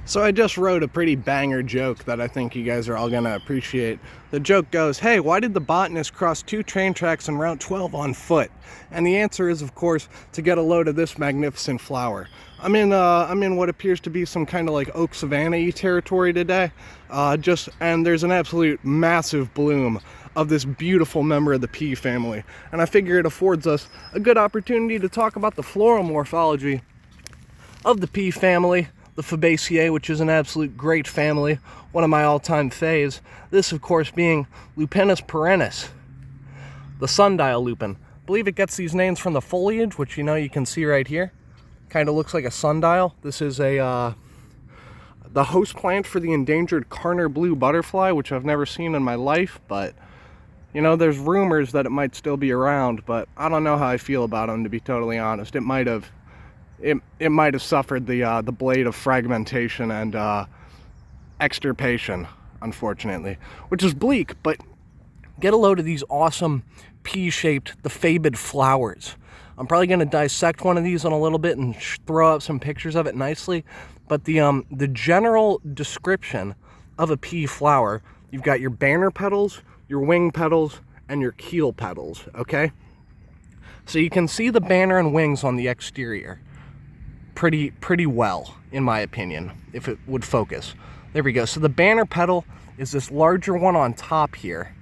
So I just wrote a pretty banger joke that I think you guys are all gonna appreciate. The joke goes, hey, why did the botanist cross 2 train tracks on Route 12 on foot? And the answer is, of course, to get a load of this magnificent flower. I'm in what appears to be some kind of like oak savanna-y territory today. And there's an absolute massive bloom of this beautiful member of the pea family. And I figure it affords us a good opportunity to talk about the floral morphology of the pea family, the Fabaceae, which is an absolute great family, one of my all-time faves. This, of course, being Lupinus perennis, the sundial lupin. I believe it gets these names from the foliage, which you can see right here. Kind of looks like a sundial. This is the host plant for the endangered Carner blue butterfly, which I've never seen in my life, but there's rumors that it might still be around, but I don't know how I feel about them, to be totally honest. It might have suffered the blade of fragmentation and extirpation, unfortunately, which is bleak. But get a load of these awesome pea-shaped, the Fabid flowers. I'm probably going to dissect one of these in a little bit and throw up some pictures of it nicely. But the general description of a pea flower, you've got your banner petals, your wing petals, and your keel petals, okay? So you can see the banner and wings on the exterior pretty well, in my opinion, if it would focus. There we go. So the banner petal is this larger one on top here,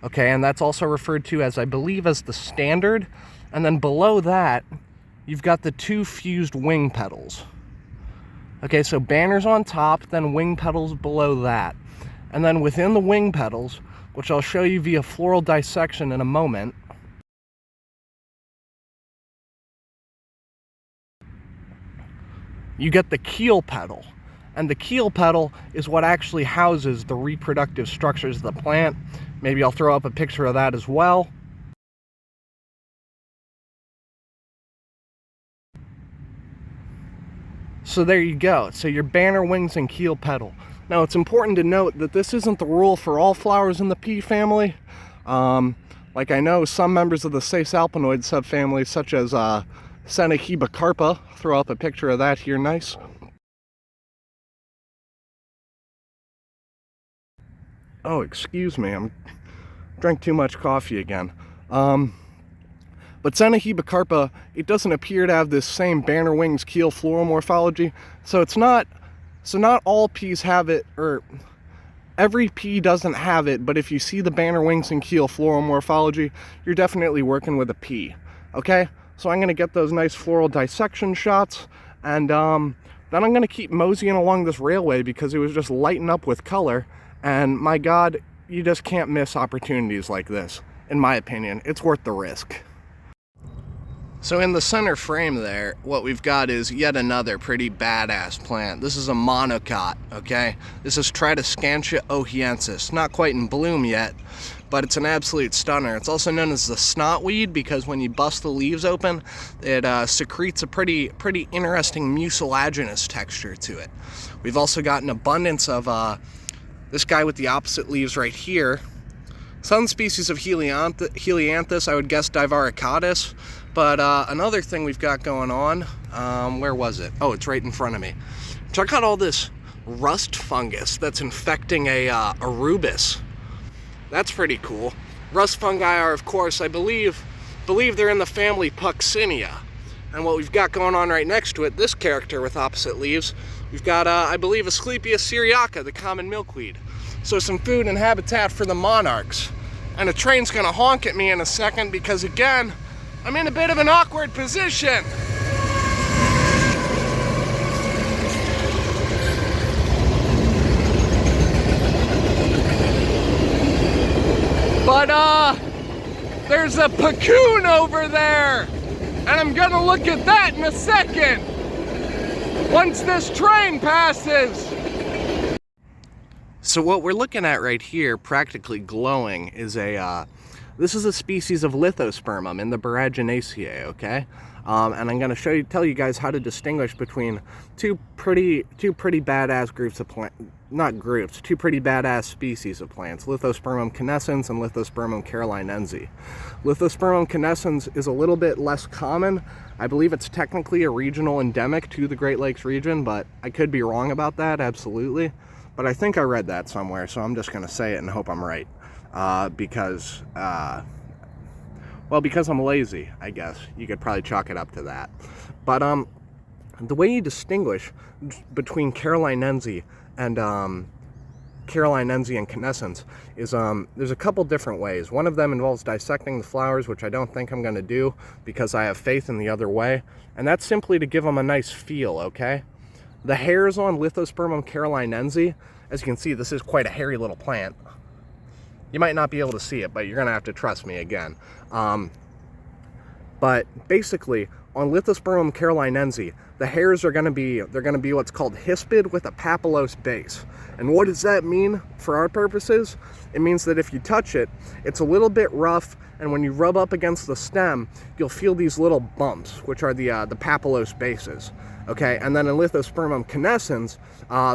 okay, and that's also referred to as, I believe, as the standard. And then below that, you've got the 2 fused wing petals. Okay, so banners on top, then wing petals below that. And then within the wing petals, which I'll show you via floral dissection in a moment, you get the keel petal. And the keel petal is what actually houses the reproductive structures of the plant. Maybe I'll throw up a picture of that as well. So there you go. So your banner, wings, and keel petal. Now it's important to note that this isn't the rule for all flowers in the pea family. Like I know some members of the Saesalpinoid subfamily, such as Senechibacarpa, throw up a picture of that here, nice. Oh, excuse me, I drank too much coffee again. But Senechibacarpa, it doesn't appear to have this same banner wings keel floral morphology. So not all peas have it, or every pea doesn't have it, but if you see the banner wings and keel floral morphology, you're definitely working with a pea, okay? So I'm gonna get those nice floral dissection shots, and then I'm gonna keep moseying along this railway because it was just lighting up with color, and my God, you just can't miss opportunities like this. In my opinion, it's worth the risk. So in the center frame there, what we've got is yet another pretty badass plant. This is a monocot, okay? This is Tridescantia ohiensis. Not quite in bloom yet, but it's an absolute stunner. It's also known as the snotweed because when you bust the leaves open, it secretes a pretty interesting mucilaginous texture to it. We've also got an abundance of this guy with the opposite leaves right here. Some species of Helianthus, I would guess Divaricatus. But another thing we've got going on, where was it? Oh, it's right in front of me. Check out all this rust fungus that's infecting a rubus. That's pretty cool. Rust fungi are, of course, I believe they're in the family Puccinia. And what we've got going on right next to it, this character with opposite leaves, we've got, I believe, Asclepias syriaca, the common milkweed. So some food and habitat for the monarchs. And a train's gonna honk at me in a second because, again, I'm in a bit of an awkward position. But there's a puccoon over there, and I'm gonna look at that in a second, once this train passes. So what we're looking at right here, practically glowing, is this is a species of Lithospermum in the Boraginaceae, okay? and I'm going to tell you guys how to distinguish between two pretty badass groups of two pretty badass species of plants, Lithospermum canescens and Lithospermum carolinense. Lithospermum canescens is a little bit less common. I believe it's technically a regional endemic to the Great Lakes region, but I could be wrong about that, absolutely. But I think I read that somewhere, so I'm just going to say it and hope I'm right. Because I'm lazy, I guess. You could probably chalk it up to that. But the way you distinguish between carolinense and canescens is there's a couple different ways. One of them involves dissecting the flowers, which I don't think I'm going to do because I have faith in the other way, and that's simply to give them a nice feel, okay? The hairs on Lithospermum carolinense, as you can see, this is quite a hairy little plant. You might not be able to see it, but you're going to have to trust me again. But basically, on Lithospermum carolinense, the hairs are going to be what's called hispid with a papillose base. And what does that mean for our purposes? It means that if you touch it, it's a little bit rough, and when you rub up against the stem, you'll feel these little bumps, which are the papillose bases. Okay, and then in Lithospermum canescens,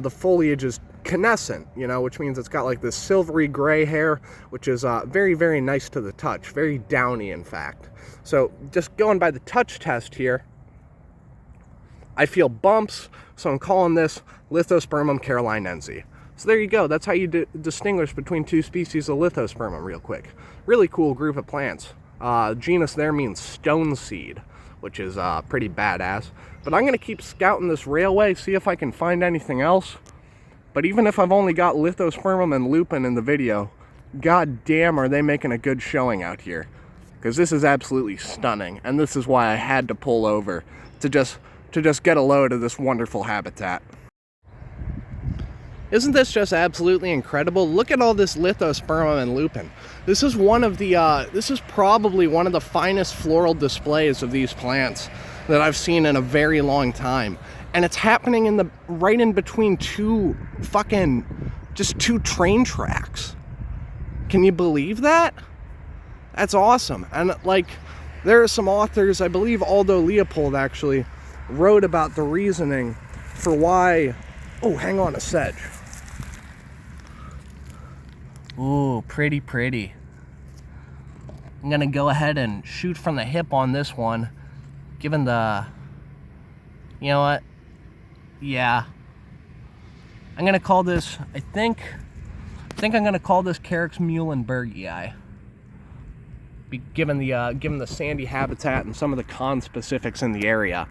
the foliage is canescent, which means it's got like this silvery gray hair, which is very, very nice to the touch, very downy, in fact. So just going by the touch test here, I feel bumps, so I'm calling this Lithospermum carolinense. So there you go. That's how you distinguish between two species of Lithospermum real quick. Really cool group of plants. Genus there means stone seed, which is pretty badass. But I'm going to keep scouting this railway, see if I can find anything else. But even if I've only got Lithospermum and lupin in the video, god damn are they making a good showing out here. Because this is absolutely stunning, and this is why I had to pull over to just get a load of this wonderful habitat. Isn't this just absolutely incredible? Look at all this Lithospermum and lupin. This is probably one of the finest floral displays of these plants that I've seen in a very long time. And it's happening right in between two train tracks. Can you believe that? That's awesome. And like, there are some authors, I believe Aldo Leopold actually wrote about the reasoning for why. Oh, hang on a sec. Ooh, pretty. I'm gonna go ahead and shoot from the hip on this one, given the, you know what? Yeah. I'm gonna call this, I think I'm gonna call this Carex muhlenbergii. Given the sandy habitat and some of the conspecifics in the area.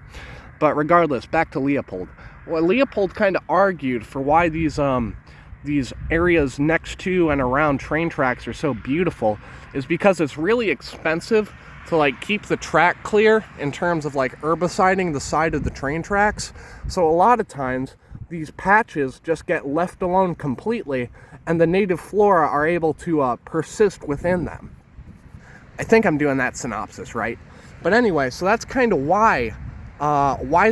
But regardless, back to Leopold. Well, Leopold kind of argued for why these areas next to and around train tracks are so beautiful is because it's really expensive to like keep the track clear in terms of like herbiciding the side of the train tracks. So a lot of times these patches just get left alone completely, and the native flora are able to persist within them. I think I'm doing that synopsis right. But anyway, so that's kind of why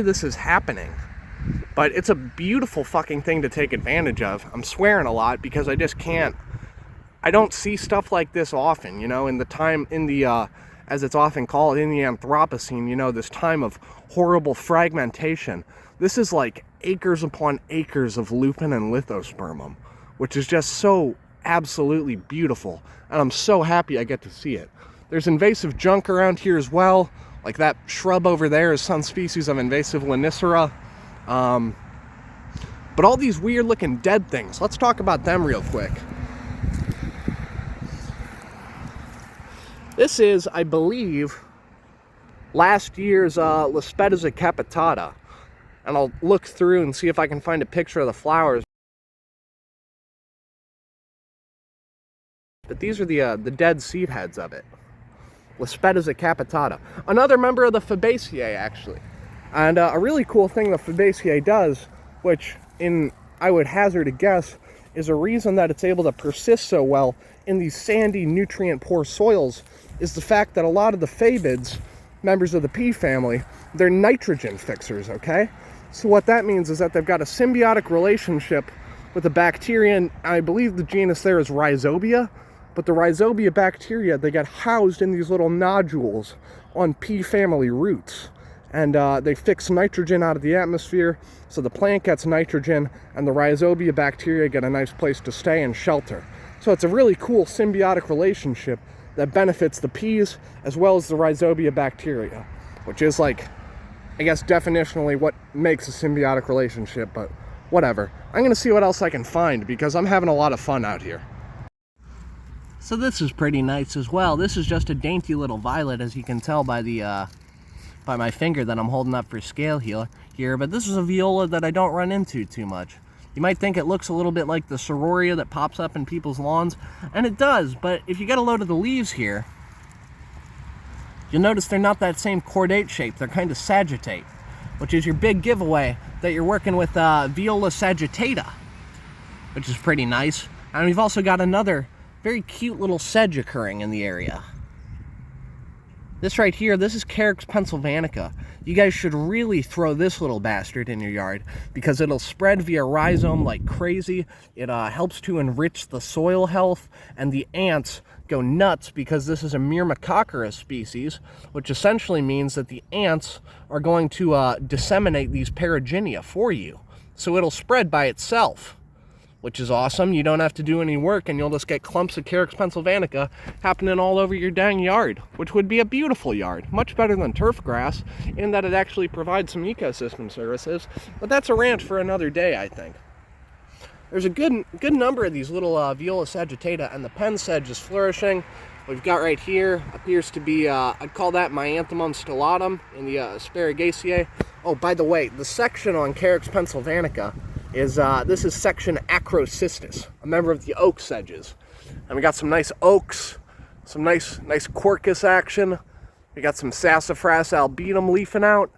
this is happening. But it's a beautiful fucking thing to take advantage of. I'm swearing a lot because I just can't. I don't see stuff like this often, as it's often called, in the Anthropocene, this time of horrible fragmentation. This is like acres upon acres of lupin and Lithospermum, which is just so absolutely beautiful. And I'm so happy I get to see it. There's invasive junk around here as well. Like that shrub over there is some species of invasive Lonicera. But all these weird looking dead things, let's talk about them real quick. This is, I believe, last year's Lespedeza capitata. And I'll look through and see if I can find a picture of the flowers. But these are the dead seed heads of it. Lespedeza capitata. Another member of the Fabaceae, actually. And a really cool thing the Fabaceae does, which I would hazard a guess, is a reason that it's able to persist so well in these sandy, nutrient-poor soils, is the fact that a lot of the Fabids, members of the pea family, they're nitrogen fixers, okay? So what that means is that they've got a symbiotic relationship with the bacteria, and I believe the genus there is Rhizobia, but the Rhizobia bacteria, they get housed in these little nodules on pea family roots. and they fix nitrogen out of the atmosphere, so the plant gets nitrogen, and the rhizobia bacteria get a nice place to stay and shelter. So it's a really cool symbiotic relationship that benefits the peas as well as the rhizobia bacteria, which is like, I guess, definitionally what makes a symbiotic relationship, but whatever. I'm gonna see what else I can find because I'm having a lot of fun out here. So this is pretty nice as well. This is just a dainty little violet, as you can tell by the by my finger that I'm holding up for scale here, but this is a viola that I don't run into too much. You might think it looks a little bit like the Sororia that pops up in people's lawns, and it does, but if you get a load of the leaves here, you'll notice they're not that same cordate shape. They're kind of sagittate, which is your big giveaway that you're working with Viola sagittata, which is pretty nice. And we've also got another very cute little sedge occurring in the area. This right here, this is Carex pennsylvanica. You guys should really throw this little bastard in your yard because it'll spread via rhizome like crazy. It helps to enrich the soil health, and the ants go nuts because this is a Myrmecoccus species, which essentially means that the ants are going to disseminate these paragynia for you. So it'll spread by itself, which is awesome. You don't have to do any work, and you'll just get clumps of Carex pennsylvanica happening all over your dang yard, which would be a beautiful yard. Much better than turf grass in that it actually provides some ecosystem services. But that's a rant for another day, I think. There's a good number of these little Viola sagittata, and the pen sedge is flourishing. What we've got right here appears to be, I'd call that Myanthemum stellatum in the Asparaceae. Oh, by the way, the section on Carex pennsylvanica is this is section Acrocystis, a member of the oak sedges. And we got some nice oaks, some nice Quercus action. We got some Sassafras albetum leafing out.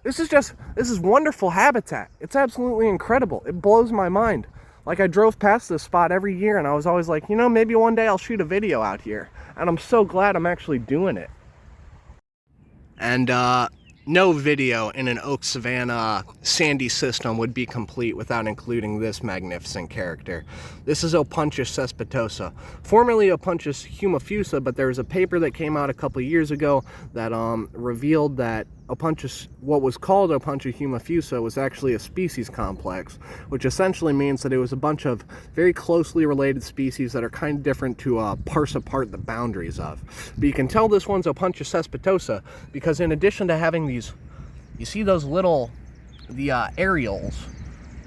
This is wonderful habitat. It's absolutely incredible. It blows my mind. Like, I drove past this spot every year and I was always like, you know, maybe one day I'll shoot a video out here. And I'm so glad I'm actually doing it. And no video in an oak savanna sandy system would be complete without including this magnificent character. This is Opuntius cespitosa, formerly Opuntius humifusa, but there was a paper that came out a couple years ago that revealed that what was called Opuntius humifusa was actually a species complex, which essentially means that it was a bunch of very closely related species that are kind of different to parse apart the boundaries of. But you can tell this one's Opuntius cespitosa because in addition to having these, you see those little, the areoles,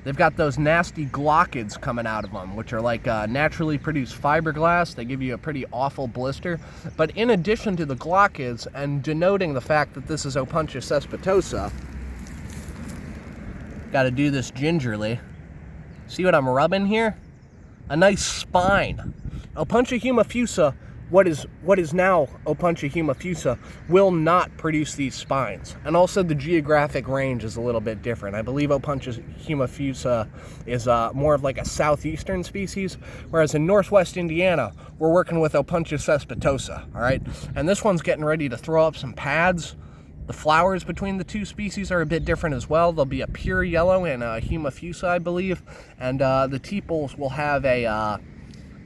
they've got those nasty glockids coming out of them, which are like naturally produced fiberglass. They give you a pretty awful blister. But in addition to the glockids, and denoting the fact that this is Opuntius cespitosa, got to do this gingerly. See what I'm rubbing here? A nice spine. Opuntia humifusa, what is now Opuntia humifusa, will not produce these spines. And also the geographic range is a little bit different. I believe Opuntia humifusa is more of like a southeastern species, whereas in northwest Indiana, we're working with Opuntia cespitosa, all right? And this one's getting ready to throw up some pads. The flowers between the two species are a bit different as well. There'll be a pure yellow in humifusa, I believe, and the tepals will have a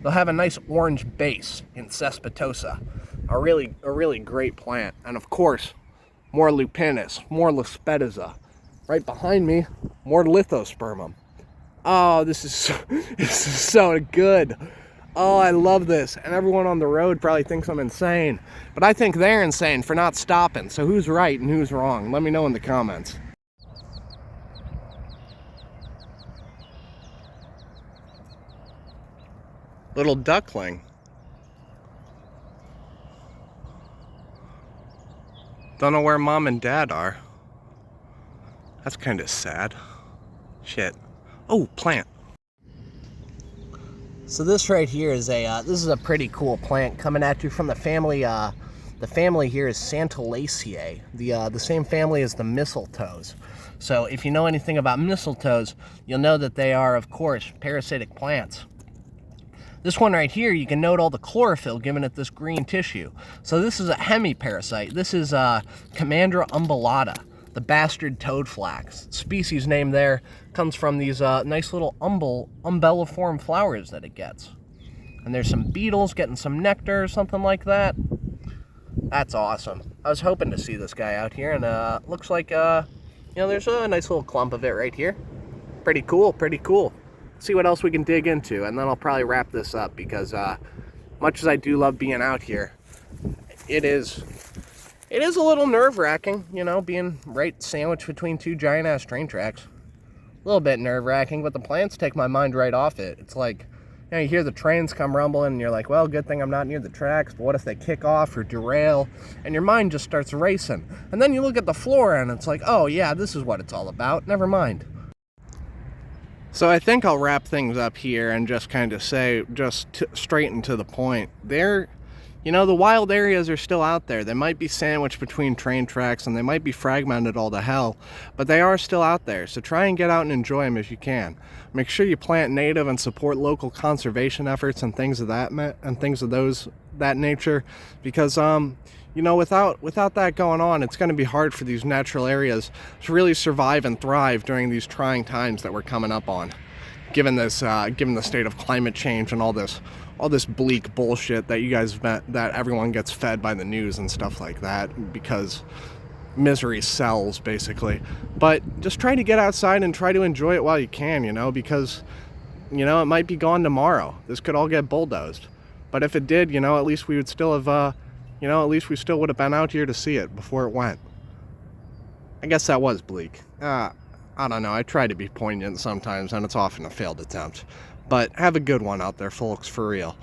they'll have a nice orange base in cespitosa. A really great plant. And of course, more lupinus, more Lespedeza. Right behind me, more lithospermum. Oh, this is so good. Oh, I love this. And everyone on the road probably thinks I'm insane. But I think they're insane for not stopping. So who's right and who's wrong? Let me know in the comments. Little duckling. Don't know where mom and dad are. That's kind of sad. Shit. Oh, plant. So this right here is this is a pretty cool plant coming at you from the family. The family here is Santaceae, the same family as the mistletoes. So if you know anything about mistletoes, you'll know that they are, of course, parasitic plants. This one right here, you can note all the chlorophyll giving it this green tissue. So this is a hemiparasite. This is Commandra umbellata, the bastard toadflax. Species name there comes from these nice little umbelliform flowers that it gets. And there's some beetles getting some nectar or something like that. That's awesome. I was hoping to see this guy out here, and looks like, there's a nice little clump of it right here. Pretty cool, pretty cool. See what else we can dig into, and then I'll probably wrap this up because much as I do love being out here, it is a little nerve-wracking, being right sandwiched between two giant-ass train tracks. A little bit nerve-wracking, but the plants take my mind right off it. It's like, you hear the trains come rumbling, and you're like, well, good thing I'm not near the tracks, but what if they kick off or derail? And your mind just starts racing. And then you look at the flora, and it's like, oh, yeah, this is what it's all about. Never mind. So I think I'll wrap things up here and just kind of say, straight and to the point. The wild areas are still out there. They might be sandwiched between train tracks and they might be fragmented all to hell, but they are still out there. So try and get out and enjoy them if you can. Make sure you plant native and support local conservation efforts and things of that nature, because without that going on, it's going to be hard for these natural areas to really survive and thrive during these trying times that we're coming up on, given the state of climate change and all this bleak bullshit that everyone gets fed by the news and stuff like that, because misery sells, basically. But just try to get outside and try to enjoy it while you can, because it might be gone tomorrow. This could all get bulldozed. But if it did, at least we would still have at least we still would have been out here to see it before it went. I guess that was bleak. I don't know, I try to be poignant sometimes, and it's often a failed attempt. But have a good one out there, folks, for real.